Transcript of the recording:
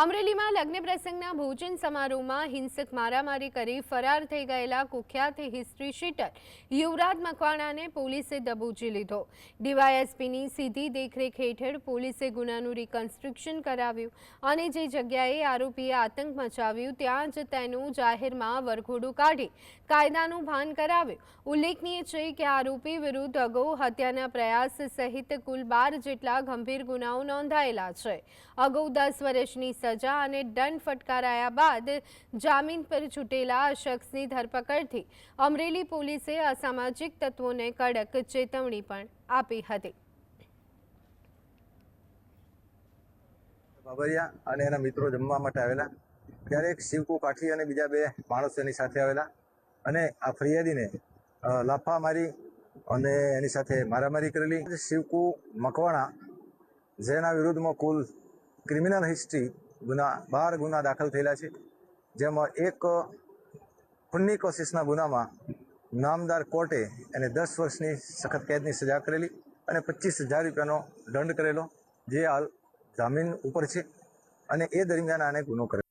અમરેલીમાં લગ્ન પ્રસંગના ભોજન સમારોહમાં હિંસક મારામારી કરી ફરાર થઈ ગયેલા કુખ્યાત હિસ્ટ્રી શીટર યુવરાજ મકવાણાને પોલીસે દબોચી લીધો। ડીવાયએસપીની સીધી દેખરેખ હેઠળ પોલીસે ગુનાનું રિકન્સ્ટ્રક્શન કરાવ્યું અને જે જગ્યાએ આરોપીએ આતંક મચાવ્યું ત્યાં જ તેનું જાહેરમાં વરઘોડું કાઢી કાયદાનું ભાન કરાવ્યું। ઉલ્લેખનીય છે કે આરોપી વિરુદ્ધ અગાઉ હત્યાના પ્રયાસ સહિત કુલ 12 જેટલા ગંભીર ગુનાઓ નોંધાયેલા છે। અગાઉ 10 વર્ષની સજા અને દંડ ફટકારાયા બાદ જામીન પર છૂટેલા આ શખ્સની ધરપકડથી અમરેલી પોલીસે અસામાજિક તત્વોને કડક ચેતવણી પણ આપી હતી। બાબરિયા અને એના મિત્રો જમવા માટે આવેલા ત્યારે એક શિવકુ કાઠી અને બીજા 2 માણસો એની સાથે આવેલા અને આ ફરિયાદીને લાફા મારી અને એની સાથે મારામારી કરેલી। શિવકુ મકવાણા જેના વિરુદ્ધમાં કુલ ક્રિમિનલ હિસ્ટ્રી 12 ગુના દાખલ થયેલા છે, જેમાં એક ખૂનની કોશિશના ગુનામાં નામદાર કોર્ટે એને 10 વર્ષની સખત કેદની સજા કરેલી અને 25,000 રૂપિયાનો દંડ કરેલો, જે હાલ જામીન ઉપર છે અને એ દરમિયાન આને ગુનો કરેલો।